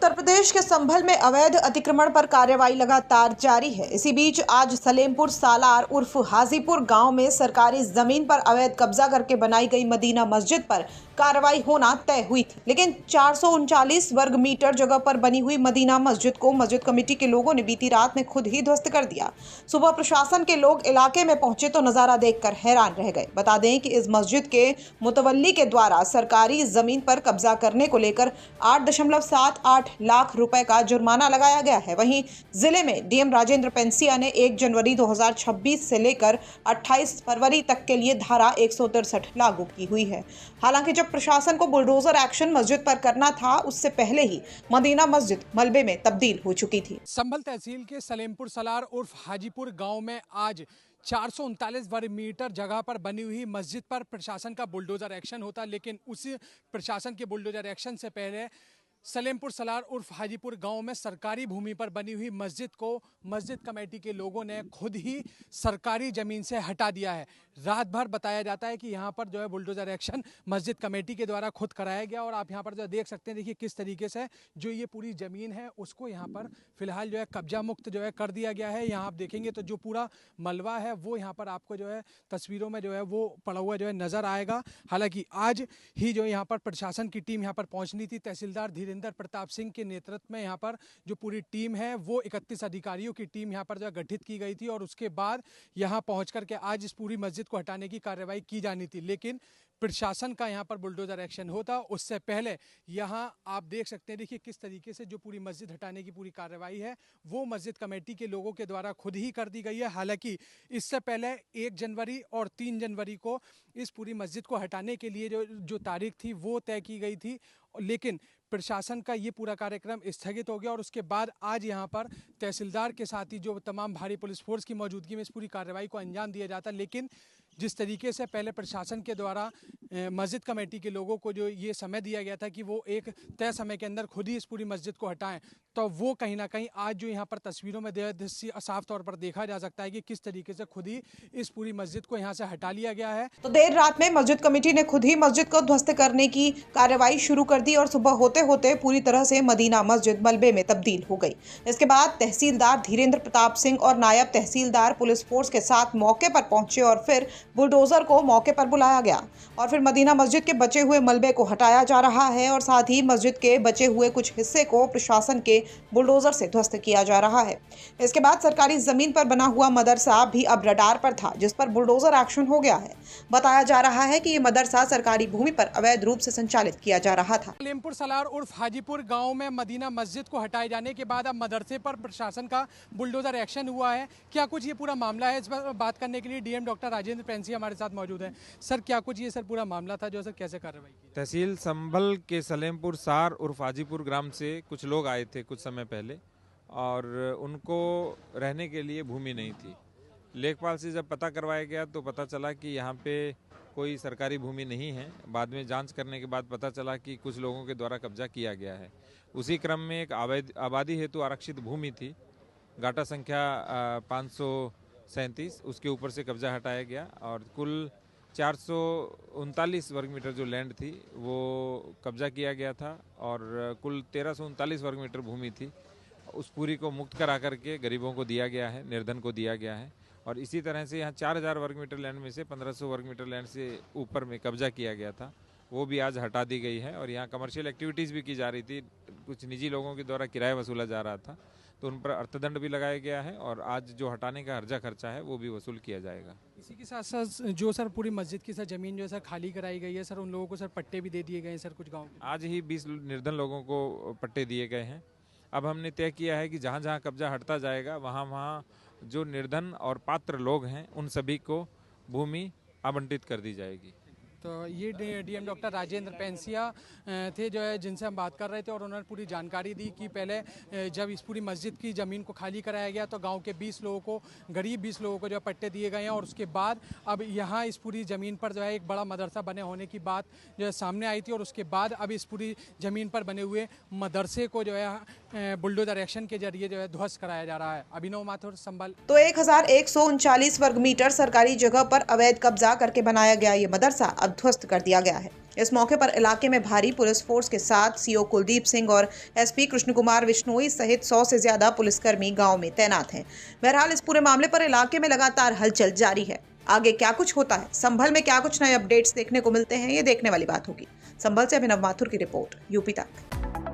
उत्तर प्रदेश के संभल में अवैध अतिक्रमण पर कार्रवाई लगातार जारी है। इसी बीच आज सलेमपुर सालार उर्फ हाजीपुर गांव में सरकारी जमीन पर अवैध कब्जा करके बनाई गई मदीना मस्जिद पर कार्रवाई होना तय हुई थी, लेकिन 439 वर्ग मीटर जगह पर बनी हुई मदीना मस्जिद को मस्जिद कमेटी के लोगों ने बीती रात में खुद ही ध्वस्त कर दिया। सुबह प्रशासन के लोग इलाके में पहुंचे तो नजारा देखकर हैरान रह गए। बता दें कि इस मस्जिद के मुतवल्ली के द्वारा सरकारी जमीन पर कब्जा करने को लेकर 8.78 लाख रुपए का जुर्माना लगाया गया है। वहीं जिले में डीएम राजेंद्र पेंसिया ने 1 जनवरी 2026 से लेकर 28 फरवरी तक के लिए धारा 163 लागू की हुई है। हालांकि जब प्रशासन को बुलडोजर एक्शन मस्जिद पर करना था, उससे पहले ही मदीना मस्जिद मलबे में तब्दील हो चुकी थी। संभल तहसील के सलेमपुर सलार उर्फ हाजीपुर गांव में आज 439 वर्ग मीटर जगह पर बनी हुई मस्जिद पर प्रशासन का बुलडोजर एक्शन होता, लेकिन उस प्रशासन के बुलडोजर एक्शन से पहले सलेमपुर सलार उर्फ हाजीपुर गांव में सरकारी भूमि पर बनी हुई मस्जिद को मस्जिद कमेटी के लोगों ने खुद ही सरकारी ज़मीन से हटा दिया है। रात भर बताया जाता है कि यहां पर जो है बुलडोजर एक्शन मस्जिद कमेटी के द्वारा खुद कराया गया और आप यहां पर जो देख सकते हैं, देखिए किस तरीके से जो ये पूरी ज़मीन है उसको यहां पर फिलहाल जो है कब्जा मुक्त जो है कर दिया गया है। यहाँ आप देखेंगे तो जो पूरा मलबा है वो यहाँ पर आपको जो है तस्वीरों में जो है वो पड़ा हुआ जो है नज़र आएगा। हालांकि आज ही जो यहाँ पर प्रशासन की टीम यहाँ पर पहुँचनी थी, तहसीलदार धीरेन्द्र प्रताप सिंह के नेतृत्व में यहाँ पर जो पूरी टीम है वो 31 अधिकारियों की टीम यहाँ पर जो है गठित की गई थी और उसके बाद यहाँ पहुँच करके आज इस पूरी मस्जिद को हटाने की कार्रवाई की जानी थी, लेकिन प्रशासन का यहाँ पर बुलडोजर एक्शन होता। उससे पहले यहाँ आप देख सकते हैं, देखिए किस तरीके से जो पूरी मस्जिद हटाने की पूरी कार्रवाई है वो मस्जिद कमेटी के लोगों के द्वारा खुद ही कर दी गई है। हालांकि इससे पहले 1 जनवरी और 3 जनवरी को इस पूरी मस्जिद को हटाने के लिए जो तारीख थी वो तय की गई थी, लेकिन प्रशासन का ये पूरा कार्यक्रम स्थगित हो गया और उसके बाद आज यहाँ पर तहसीलदार के साथ ही जो तमाम भारी पुलिस फोर्स की मौजूदगी में इस पूरी कार्रवाई को अंजाम दिया जाता। लेकिन जिस तरीके से पहले प्रशासन के द्वारा मस्जिद कमेटी के लोगों को जो ये समय दिया गया था कि वो एक तय समय के अंदर खुद ही इस पूरी मस्जिद को हटाएं, तो वो कहीं ना कहीं आज जो यहाँ पर तस्वीरों में साफ तौर पर देखा जा सकता है कि किस तरीके से खुद ही इस पूरी मस्जिद को यहाँ से हटा लिया गया है। तो देर रात में मस्जिद कमेटी ने खुद ही मस्जिद को ध्वस्त करने की कार्रवाई शुरू कर दी और सुबह होते होते पूरी तरह से मदीना मस्जिद मलबे में तब्दील हो गई। इसके बाद तहसीलदार धीरेन्द्र प्रताप सिंह और नायब तहसीलदार पुलिस फोर्स के साथ मौके पर पहुंचे और फिर बुलडोजर को मौके पर बुलाया गया और फिर मदीना मस्जिद के बचे हुए मलबे को हटाया जा रहा है और साथ ही मस्जिद के बचे हुए कुछ हिस्से को प्रशासन के बुलडोजर से ध्वस्त किया जा रहा है। इसके बाद सरकारी जमीन पर बना हुआ मदरसा भी अब रडार पर था, जिस पर बुलडोजर एक्शन हो गया है। बताया जा रहा है कि ये मदरसा सरकारी भूमि पर अवैध रूप से संचालित किया जा रहा था। सलेमपुर सलार उर्फ हाजीपुर गांव में मदीना मस्जिद को हटाए जाने के बाद अब मदरसे पर प्रशासन का बुलडोजर एक्शन हुआ है। क्या कुछ ये पूरा मामला है, इस पर बात करने के लिए डीएम डॉक्टर राजेंद्र पेंसिया हमारे साथ मौजूद है। सर, क्या कुछ ये सर पूरा मामला था, जो सर कैसे कार्रवाई की? तहसील संभल के सलेमपुर सार उर्फ हाजीपुर ग्राम से कुछ लोग आए थे कुछ समय पहले और उनको रहने के लिए भूमि नहीं थी। लेखपाल से जब पता करवाया गया तो पता चला कि यहाँ पे कोई सरकारी भूमि नहीं है। बाद में जांच करने के बाद पता चला कि कुछ लोगों के द्वारा कब्जा किया गया है। उसी क्रम में एक आबादी हेतु आरक्षित भूमि थी, गाटा संख्या 537, उसके ऊपर से कब्जा हटाया गया और कुल 439 वर्ग मीटर जो लैंड थी वो कब्जा किया गया था और कुल 1339 वर्ग मीटर भूमि थी। उस पूरी को मुक्त करा करके गरीबों को दिया गया है, निर्धन को दिया गया है। और इसी तरह से यहाँ 4000 वर्ग मीटर लैंड में से 1500 वर्ग मीटर लैंड से ऊपर में कब्जा किया गया था, वो भी आज हटा दी गई है। और यहाँ कमर्शियल एक्टिविटीज़ भी की जा रही थी, कुछ निजी लोगों के द्वारा किराया वसूला जा रहा था, तो उन पर अर्थदंड भी लगाया गया है और आज जो हटाने का हर्जा खर्चा है वो भी वसूल किया जाएगा। इसी के साथ साथ जो सर पूरी मस्जिद की सर ज़मीन जो है सर खाली कराई गई है, सर उन लोगों को सर पट्टे भी दे दिए गए हैं सर कुछ गाँव? आज ही 20 निर्धन लोगों को पट्टे दिए गए हैं। अब हमने तय किया है कि जहाँ जहाँ कब्जा हटता जाएगा वहाँ वहाँ जो निर्धन और पात्र लोग हैं उन सभी को भूमि आवंटित कर दी जाएगी। तो ये डीएम डॉक्टर राजेंद्र पेंसिया थे जो है जिनसे हम बात कर रहे थे और उन्होंने पूरी जानकारी दी कि पहले जब इस पूरी मस्जिद की ज़मीन को खाली कराया गया तो गांव के 20 लोगों को, गरीब 20 लोगों को जो है पट्टे दिए गए हैं और उसके बाद अब यहाँ इस पूरी ज़मीन पर जो है एक बड़ा मदरसा बने होने की बात जो है सामने आई थी और उसके बाद अब इस पूरी ज़मीन पर बने हुए मदरसे को जो है बुलडोजर एक्शन के जरिए जो है ध्वस्त कराया जा रहा है। अभिनव माथुर, संभल। तो 1139 वर्ग मीटर सरकारी जगह पर अवैध कब्जा करके बनाया गया ये मदरसा अब ध्वस्त कर दिया गया है। इस मौके पर इलाके में भारी पुलिस फोर्स के साथ सीओ कुलदीप सिंह और एसपी कृष्ण कुमार विश्नोई सहित 100 से ज्यादा पुलिसकर्मी गांव में तैनात हैं। बहरहाल इस पूरे मामले पर इलाके में लगातार हलचल जारी है। आगे क्या कुछ होता है, संभल में क्या कुछ नए अपडेट्स देखने को मिलते हैं, ये देखने वाली बात होगी। संभल से अभिनव माथुर की रिपोर्ट, यूपी तक।